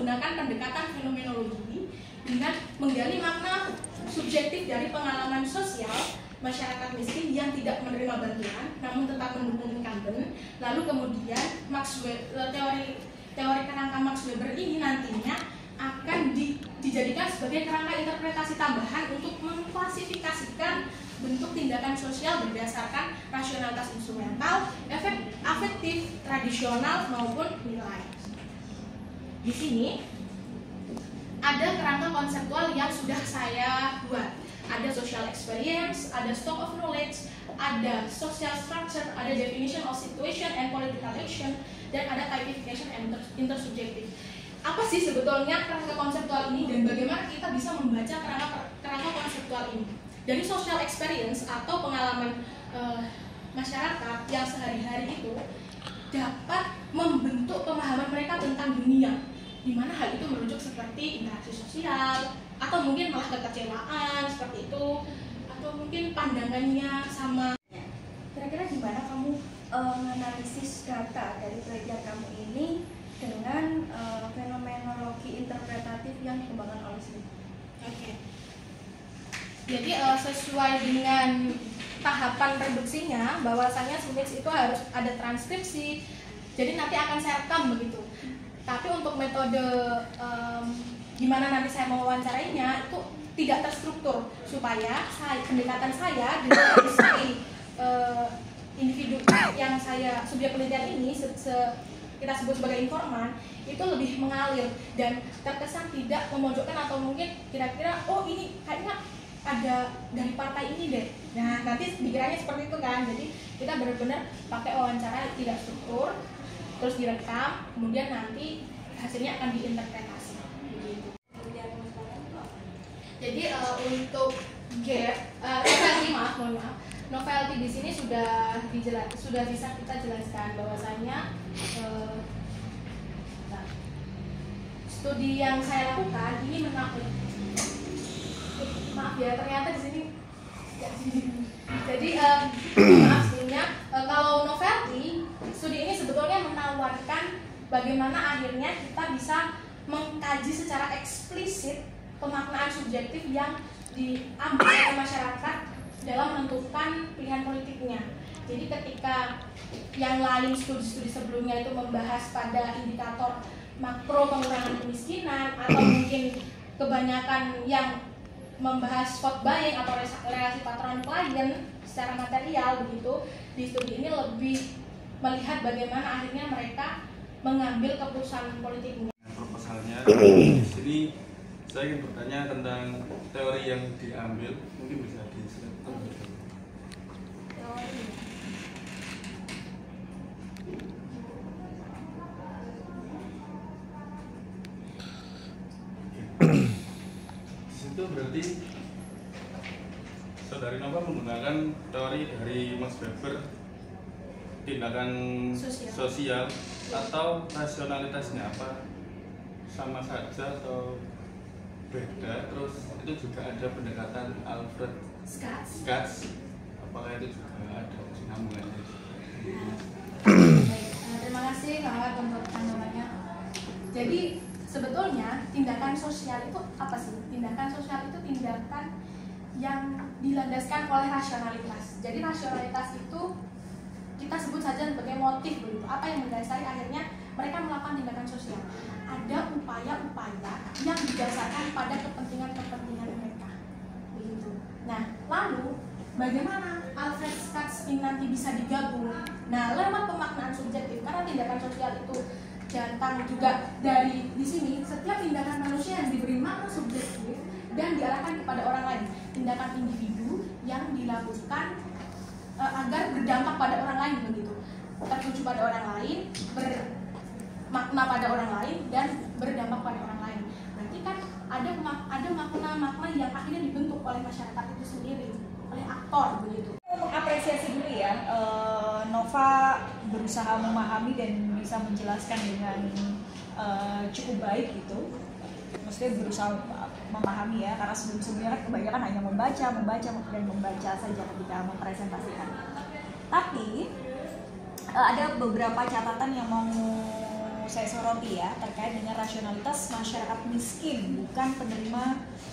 menggunakan pendekatan fenomenologi dengan menggali makna subjektif dari pengalaman sosial masyarakat miskin yang tidak menerima bantuan namun tetap mendukung incumbent. Lalu kemudian teori kerangka Max Weber ini nantinya akan dijadikan sebagai kerangka interpretasi tambahan untuk mengklasifikasikan bentuk tindakan sosial berdasarkan rasionalitas instrumental, afektif, tradisional maupun nilai. Di sini ada kerangka konseptual yang sudah saya buat. Ada social experience, ada stock of knowledge, ada social structure, ada definition of situation and political action, dan ada typification and intersubjective. Apa sih sebetulnya kerangka konseptual ini dan bagaimana kita bisa membaca kerangka konseptual ini? Dari social experience atau pengalaman masyarakat yang sehari-hari itu dapat membentuk pemahaman mereka tentang dunia, di mana hal itu merujuk seperti interaksi sosial, atau mungkin malah kekecewaan seperti itu, atau mungkin pandangannya sama. Kira-kira gimana kamu menganalisis data dari penelitian kamu ini dengan fenomenologi interpretatif yang dikembangkan oleh Smith? Oke. Jadi sesuai dengan tahapan reduksinya, bahwasanya Smith itu harus ada transkripsi. Jadi nanti akan saya rekam begitu. Tapi untuk metode gimana nanti saya mewawancarainya itu tidak terstruktur supaya pendekatan saya dengan individu yang saya subjek penelitian ini kita sebut sebagai informan itu lebih mengalir dan terkesan tidak memojokkan atau mungkin kira-kira oh ini kayaknya ada dari partai ini deh. Nah nanti pikirannya seperti itu kan. Jadi kita benar-benar pakai wawancara tidak struktur, terus direkam, kemudian nanti hasilnya akan diinterpretasi. Begitu. Jadi untuk novelty, mohon maaf, novelty di sini sudah bisa kita jelaskan bahwasanya studi yang saya lakukan ini maaf ya ternyata di sini jadi maaf sebelumnya kalau novelty studi ini sebetulnya menawarkan bagaimana akhirnya kita bisa mengkaji secara eksplisit pemaknaan subjektif yang diambil oleh masyarakat dalam menentukan pilihan politiknya. Jadi ketika yang lain studi-studi sebelumnya itu membahas pada indikator makro pengurangan kemiskinan atau mungkin kebanyakan yang membahas vote buying atau relasi patron klien secara material begitu, di studi ini lebih melihat bagaimana akhirnya mereka mengambil keputusan politiknya. Proposalnya di sini saya ingin bertanya tentang teori yang diambil, mungkin bisa dijelaskan. Di situ berarti Saudari Nova menggunakan teori dari Max Weber, tindakan sosial atau rasionalitasnya apa sama saja atau beda, terus itu juga ada pendekatan Alfred Skatz, apakah itu juga ada sinambungannya? Terima kasih Kak untuk tanggapannya. Jadi sebetulnya tindakan sosial itu apa sih? Tindakan sosial itu tindakan yang dilandaskan oleh rasionalitas. Jadi rasionalitas itu kita sebut saja sebagai motif begitu. Apa yang mendasari akhirnya mereka melakukan tindakan sosial? Ada upaya-upaya yang didasarkan pada kepentingan-kepentingan mereka. Begitu. Nah, lalu bagaimana Alfred Skatz ini nanti bisa digabung? Nah, lewat pemaknaan subjektif, karena tindakan sosial itu datang juga dari di sini, setiap tindakan manusia yang diberi makna subjektif dan diarahkan kepada orang lain. Tindakan individu yang dilakukan agar berdampak pada orang lain begitu, tertuju pada orang lain, bermakna pada orang lain dan berdampak pada orang lain. Berarti kan ada makna-makna yang akhirnya dibentuk oleh masyarakat itu sendiri, oleh aktor begitu. Mengapresiasi dulu ya, Nova berusaha memahami dan bisa menjelaskan dengan cukup baik gitu. Maksudnya berusaha memahami ya, karena sebelum-sebelumnya kan kebanyakan hanya membaca saja ketika mempresentasikan. Tapi ada beberapa catatan yang mau saya soroti ya, terkait dengan rasionalitas masyarakat miskin bukan penerima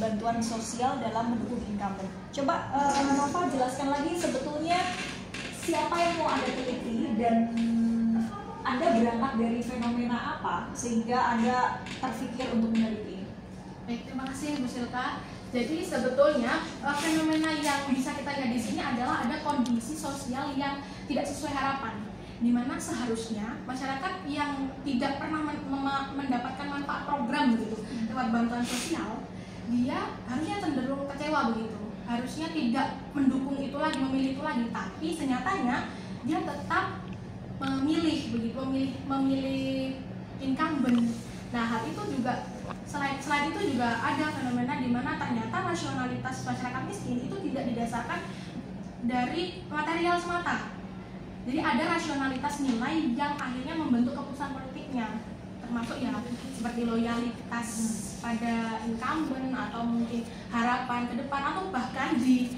bantuan sosial dalam mendukung incumbent. Coba Nova jelaskan lagi sebetulnya siapa yang mau Anda teliti dan Anda berangkat dari fenomena apa sehingga Anda terpikir untuk meneliti ini? Baik, terima kasih Bu Silka. Jadi sebetulnya fenomena yang bisa kita lihat di sini adalah ada kondisi sosial yang tidak sesuai harapan, di mana seharusnya masyarakat yang tidak pernah mendapatkan manfaat program begitu lewat bantuan sosial, dia harusnya cenderung kecewa begitu, harusnya tidak mendukung itu lagi, memilih itu lagi, tapi senyatanya dia tetap memilih begitu, memilih incumbent. Nah, hal itu juga selain itu juga ada fenomena di mana ternyata rasionalitas masyarakat miskin itu tidak didasarkan dari material semata. Jadi ada rasionalitas nilai yang akhirnya membentuk keputusan politiknya, termasuk ya seperti loyalitas pada incumbent atau mungkin harapan ke depan, atau bahkan di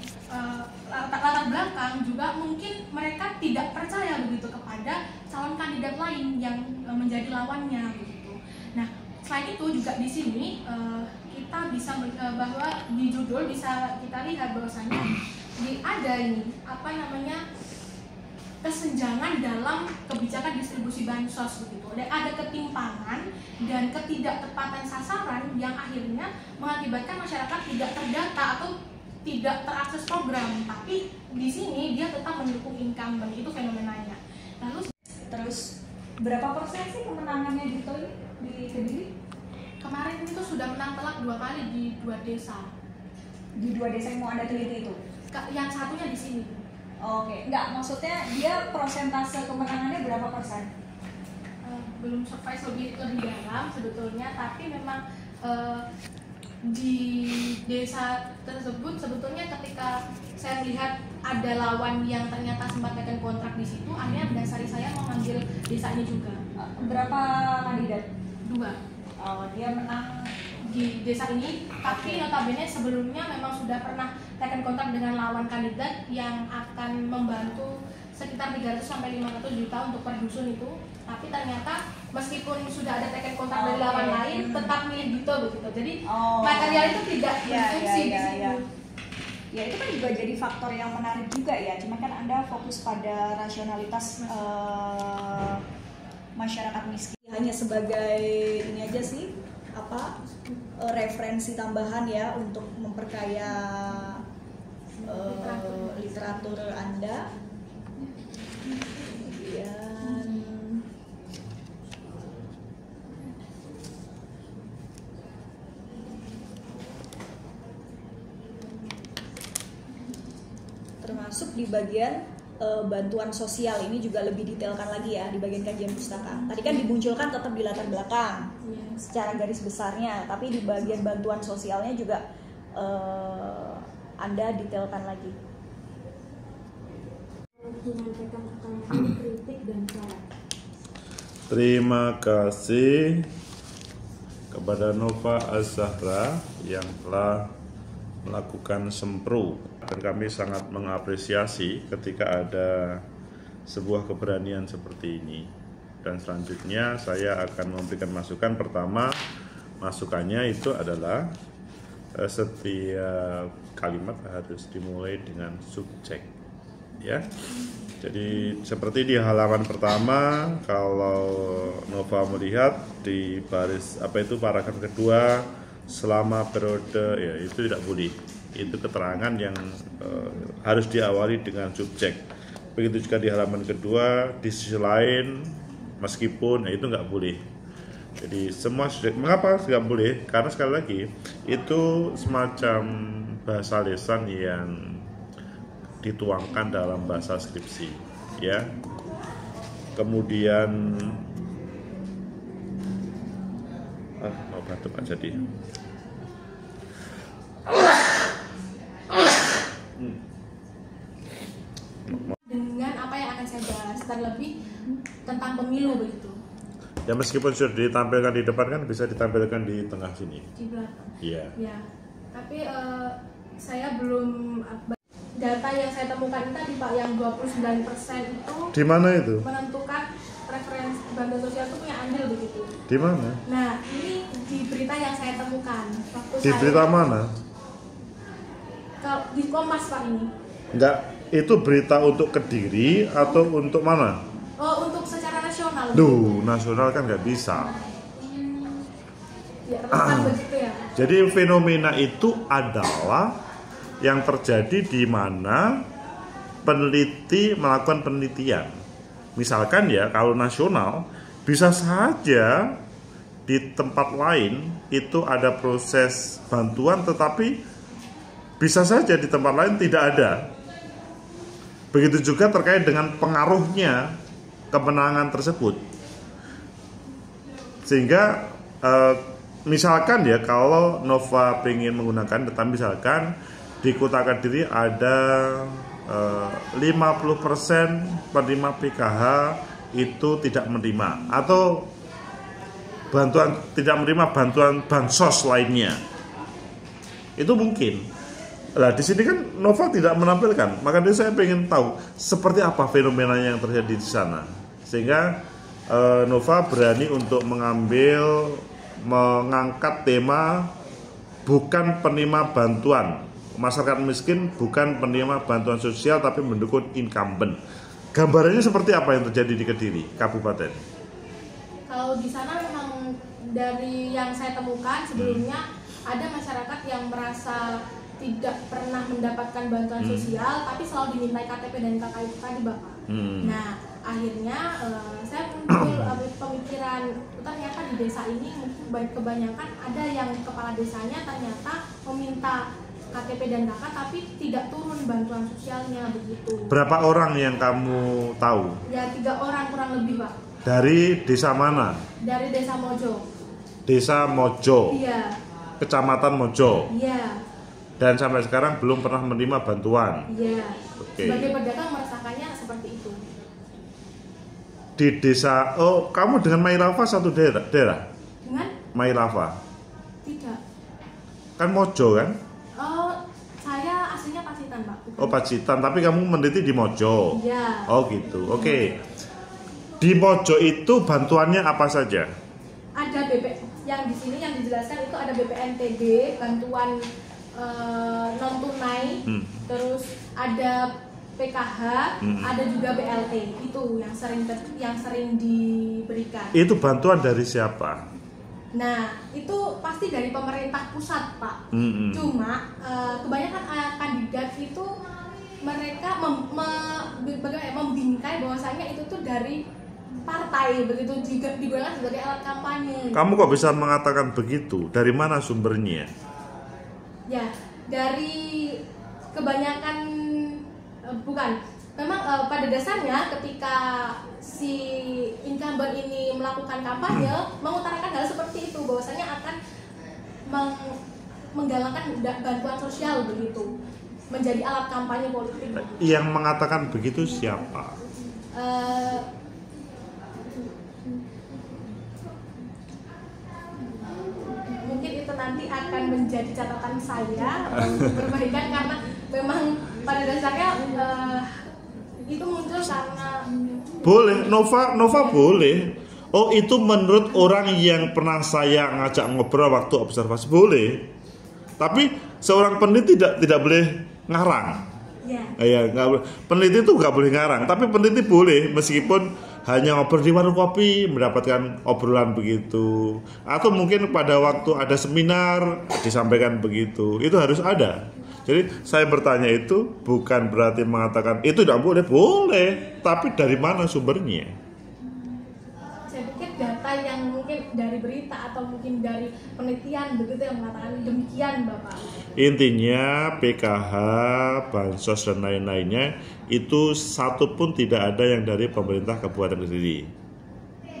latar belakang juga mungkin mereka tidak percaya begitu kepada calon kandidat lain yang menjadi lawannya begitu. Nah, selain itu juga di sini kita bisa bahwa di judul bisa kita lihat bahwasanya ada ini kesenjangan dalam kebijakan distribusi bansos begitu. Ada ketimpangan dan ketidaktepatan sasaran yang akhirnya mengakibatkan masyarakat tidak terdata atau tidak terakses program, tapi di sini dia tetap mendukung incumbent. Itu fenomenanya. Lalu terus berapa persen sih kemenangannya gitu di Kediri? Kemarin itu sudah menang telak 2 kali di 2 desa. Di 2 desa yang mau Anda teliti itu? Yang satunya di sini. Oke, enggak, maksudnya dia persentase kemenangannya berapa persen? Belum surprise lebih dalam sebetulnya, tapi memang di desa tersebut sebetulnya ketika saya melihat ada lawan yang ternyata sempat tekan kontrak di situ, akhirnya mendasari saya mengambil desa ini juga. Berapa kandidat? 2. Dia menang di desa ini, tapi notabene sebelumnya memang sudah pernah tekan kontak dengan lawan kandidat yang akan membantu sekitar 300 sampai 500 juta untuk per dusun itu. Tapi ternyata meskipun sudah ada tekan kontak dari lawan lain, tetap milih Dito begitu. Jadi material itu tidak berfungsi di situ. Ya, itu kan juga jadi faktor yang menarik juga ya. Cuma kan Anda fokus pada rasionalitas masyarakat miskin. Hanya sebagai ini aja sih, referensi tambahan ya untuk memperkaya literatur Anda. Kemudian termasuk di bagian bantuan sosial ini juga lebih detailkan lagi ya di bagian kajian pustaka. Tadi kan dimunculkan tetap di latar belakang secara garis besarnya, tapi di bagian bantuan sosialnya juga Anda detailkan lagi. Terima kasih kepada Nova Az-Zahra yang telah melakukan sempro, dan kami sangat mengapresiasi ketika ada sebuah keberanian seperti ini. Dan selanjutnya saya akan memberikan masukan. Pertama, masukannya itu adalah setiap kalimat harus dimulai dengan subjek, ya. Jadi seperti di halaman pertama, kalau Nova melihat di baris paragraf kedua, selama periode, ya itu tidak boleh. Itu keterangan yang harus diawali dengan subjek. Begitu juga di halaman kedua, di sisi lain, meskipun, itu nggak boleh. Jadi semua subjek. Mengapa nggak boleh? Karena sekali lagi itu semacam bahasa lisan yang dituangkan dalam bahasa skripsi, ya. Kemudian mau batuk aja jadi. Dengan apa yang akan saya bahas, terlebih tentang pemilu begitu. Ya, meskipun sudah ditampilkan di depan, kan bisa ditampilkan di tengah sini. Di belakang. Iya. Ya, tapi saya belum data yang saya temukan tadi Pak, yang 29% itu di mana itu? menentukan preferensi bantuan sosial itu punya andil begitu. Di mana? Nah, ini di berita yang saya temukan waktu Di berita mana? Kalau di Kompas Pak ini. Enggak, itu berita untuk Kediri atau untuk mana? Oh, untuk secara nasional. Duh, nasional kan nggak bisa. Ya, relevan begitu ya. Jadi fenomena itu adalah yang terjadi di mana peneliti melakukan penelitian. Misalkan ya, kalau nasional bisa saja di tempat lain itu ada proses bantuan, tetapi bisa saja di tempat lain tidak ada. Begitu juga terkait dengan pengaruhnya kemenangan tersebut. Sehingga misalkan ya, kalau Nova ingin menggunakan data, misalkan di Kota Kediri ada 50% penerima PKH itu tidak menerima, atau bantuan tidak menerima bantuan bansos lainnya. Itu mungkin. Nah, di sini kan Nova tidak menampilkan, makanya saya ingin tahu seperti apa fenomena yang terjadi di sana, sehingga Nova berani untuk mengangkat tema bukan penerima bantuan masyarakat miskin, bukan penerima bantuan sosial, tapi mendukung incumbent. Gambarannya seperti apa yang terjadi di Kediri Kabupaten? Kalau di sana memang dari yang saya temukan sebelumnya ada masyarakat yang merasa tidak pernah mendapatkan bantuan sosial, tapi selalu dimintai KTP dan KK itu tadi Bapak. Nah, akhirnya saya muncul pemikiran, ternyata di desa ini kebanyakan ada yang kepala desanya ternyata meminta KTP dan KK tapi tidak turun bantuan sosialnya begitu. Berapa orang yang kamu tahu? Ya 3 orang kurang lebih Pak. Dari desa mana? Dari desa Mojo. Desa Mojo. Iya. Kecamatan Mojo. Iya. Dan sampai sekarang belum pernah menerima bantuan. Iya. Oke. Sebagai pedagang merasakannya seperti itu. Di desa, oh kamu dengan Mairafa satu daerah? Dengan? Mairafa. Tidak. Kan Mojo kan? Oh, saya aslinya Pacitan Pak. Bukan. Oh Pacitan, tapi kamu meneliti di Mojo. Iya. Oh gitu, oke. Di Mojo itu bantuannya apa saja? Ada yang di sini yang dijelaskan itu ada BPNTB, bantuan non tunai, terus ada PKH, ada juga BLT. Itu yang sering diberikan. Itu bantuan dari siapa? Nah, itu pasti dari pemerintah pusat, Pak. Cuma kebanyakan kandidat itu mereka membingkai bahwasanya itu tuh dari partai, begitu digunakan sebagai alat kampanye. Kamu kok bisa mengatakan begitu? Dari mana sumbernya? Ya, dari kebanyakan bukan. Memang pada dasarnya ketika si incumbent ini melakukan kampanye mengutarakan hal seperti itu, bahwasanya akan menggalakkan bantuan sosial begitu, menjadi alat kampanye politik. Yang mengatakan begitu siapa? Mungkin itu nanti akan menjadi catatan saya untuk perbaikan, karena memang pada dasarnya itu muncul karena boleh, Nova boleh. Oh itu menurut orang yang pernah saya ngajak ngobrol waktu observasi, boleh. Tapi seorang peneliti tidak boleh ngarang. Ya, nggak boleh. Peneliti itu nggak boleh ngarang. Tapi peneliti boleh, meskipun hanya ngobrol di warung kopi mendapatkan obrolan begitu. Atau mungkin pada waktu ada seminar disampaikan begitu. Itu harus ada. Jadi saya bertanya itu bukan berarti mengatakan itu tidak boleh, tapi dari mana sumbernya? Saya pikir data yang mungkin dari berita atau mungkin dari penelitian begitu yang mengatakan demikian, Bapak. Intinya PKH, bansos dan lain-lainnya itu satu pun tidak ada yang dari pemerintah Kabupaten Kediri.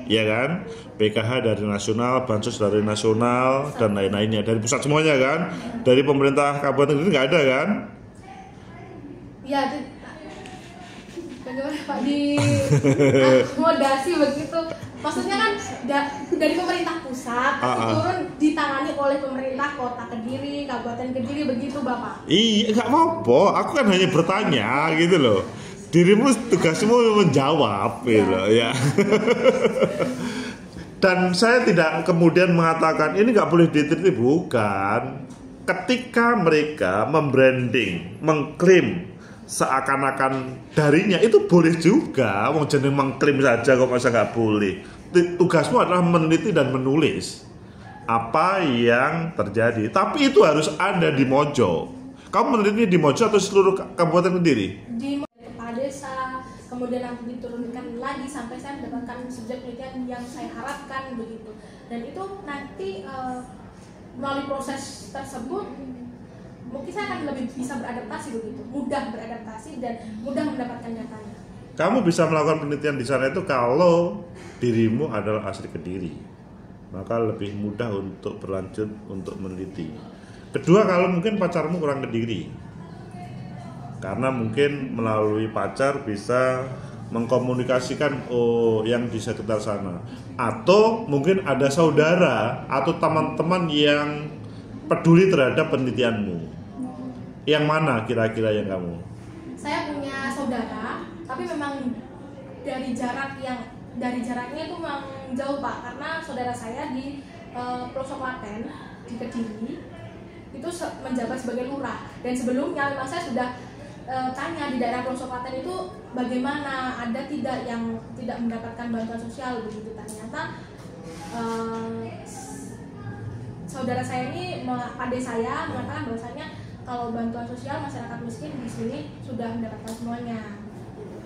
Ya kan, PKH dari nasional, bansos dari nasional dan lain-lainnya dari pusat semuanya kan, dari pemerintah Kabupaten Kediri nggak ada kan? Ya, bagaimana Pak di akomodasi begitu? Maksudnya kan dari pemerintah pusat turun ditangani oleh pemerintah Kota Kediri, Kabupaten Kediri begitu Bapak? Iya, nggak apa-apa. Aku kan hanya bertanya gitu loh. Dirimu tugasmu menjawab gitu ya. Dan saya tidak kemudian mengatakan ini nggak boleh diteliti, bukan. Ketika mereka membranding, mengklaim seakan-akan darinya, itu boleh juga. Wong jeneng mengklaim saja kok masa nggak boleh. Tugasmu adalah meneliti dan menulis apa yang terjadi. Tapi itu harus ada di Mojo. Kamu meneliti di Mojo atau seluruh kabupaten Kediri? Di kepala desa, kemudian nanti diturunkan lagi sampai saya mendapatkan subjek penelitian yang saya harapkan begitu. Dan itu nanti melalui proses tersebut mungkin saya akan lebih bisa beradaptasi begitu, mudah beradaptasi dan mudah mendapatkan datanya. Kamu bisa melakukan penelitian di sana itu kalau dirimu adalah asli Kediri, maka lebih mudah untuk berlanjut untuk meneliti. Kedua, kalau mungkin pacarmu kurang Kediri, karena mungkin melalui pacar bisa mengkomunikasikan yang di sekitar sana, atau mungkin ada saudara atau teman-teman yang peduli terhadap penelitianmu. Yang mana kira-kira yang kamu? Saya punya saudara, tapi memang dari jaraknya itu memang jauh Pak, karena saudara saya di pelosok Klaten di Kediri itu menjabat sebagai lurah, dan sebelumnya memang saya sudah tanya di daerah pelosok Klaten itu bagaimana, ada tidak yang tidak mendapatkan bantuan sosial begitu. Ternyata saudara saya ini, adik saya mengatakan bahwasanya kalau bantuan sosial masyarakat miskin di sini sudah mendapatkan semuanya.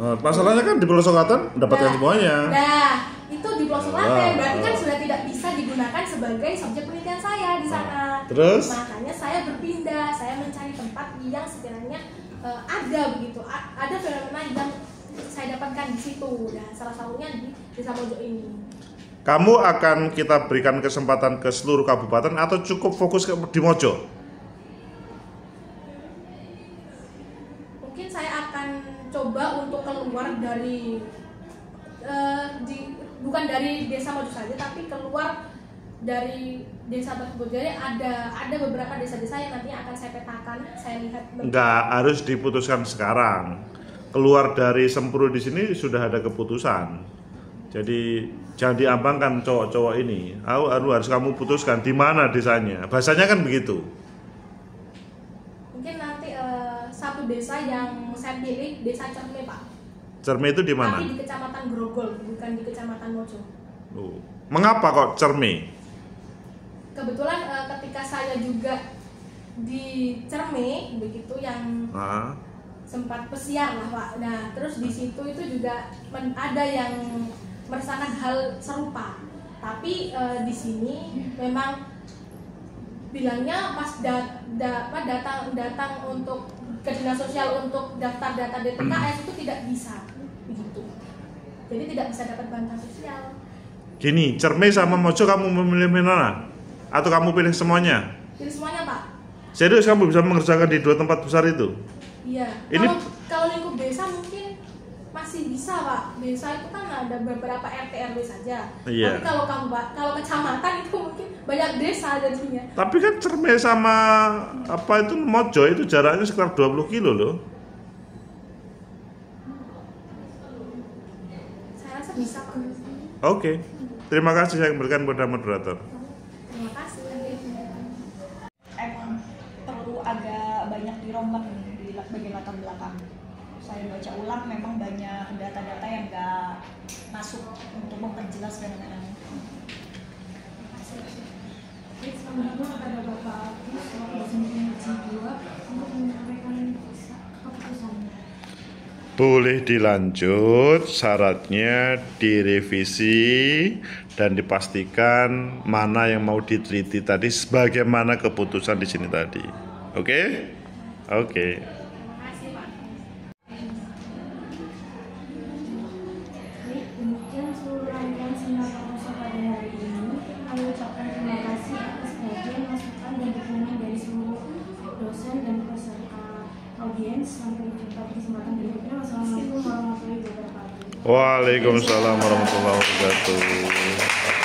Masalahnya kan di pelosok Klaten mendapatkan semuanya. Nah, itu di pelosok Klaten berarti kan sudah tidak bisa digunakan sebagai subjek penelitian saya di sana. Terus? Makanya saya berpindah, saya mencari tempat yang sekiranya ada begitu, ada fenomena yang saya dapatkan di situ. Dan salah satunya di Desa Mojo ini. Kamu akan kita berikan kesempatan ke seluruh kabupaten atau cukup fokus di Mojo? Mungkin saya akan coba untuk keluar dari bukan dari Desa Mojo saja, tapi keluar dari desa tersebut. Jadi ada beberapa desa-desa yang nantinya akan saya petakan, saya lihat. Enggak harus diputuskan sekarang. Keluar dari Sempuru di sini sudah ada keputusan. Jadi jangan diambangkan cowok-cowok ini. Harus kamu putuskan di mana desanya. Bahasanya kan begitu. Mungkin nanti satu desa yang saya pilih, Desa Cerme Pak. Cerme itu di mana? Tapi di Kecamatan Grogol, bukan di Kecamatan Mojo. Mengapa kok Cerme? Kebetulan ketika saya juga di Cerme begitu yang sempat pesiar lah Pak. Nah terus di situ itu juga ada yang merasakan hal serupa. Tapi di sini memang bilangnya pas datang untuk ke dinas sosial untuk daftar data DTKS itu tidak bisa begitu. Jadi tidak bisa dapat bantuan sosial. Gini, Cerme sama Mojo kamu memilih mana? Atau kamu pilih semuanya? Pilih semuanya Pak. Serius kamu bisa mengerjakan di dua tempat besar itu? Iya. Kalau lingkup desa mungkin masih bisa Pak. Desa itu kan ada beberapa RT RW saja. Iya. Tapi kalau kecamatan itu mungkin banyak desa jadinya. Tapi kan Cerme sama Mojo itu jaraknya sekitar 20 kilo loh. Saya rasa bisa Pak. Oke. Terima kasih saya berikan kepada moderator. Terima kasih. Emang perlu agak banyak dirombak di bagian latar belakang. Saya baca ulang, memang banyak data-data yang nggak masuk untuk memperjelas fenomena. Selanjutnya kepada Bapak Agus dosen Energi 2 untuk menyampaikan keputusannya. Boleh dilanjut, syaratnya direvisi dan dipastikan mana yang mau diteliti tadi sebagaimana keputusan di sini tadi. Oke? Oke. Demikian seluruh rangkaian seminar proposal pada hari ini. Kami ucapkan terima kasih atas kajian, masukan dan dukungan dari seluruh dosen dan peserta audiens. Sampai jumpa di kesempatan berikutnya. Wassalamualaikum warahmatullahi wabarakatuh. Waalaikumsalam warahmatullahi wabarakatuh.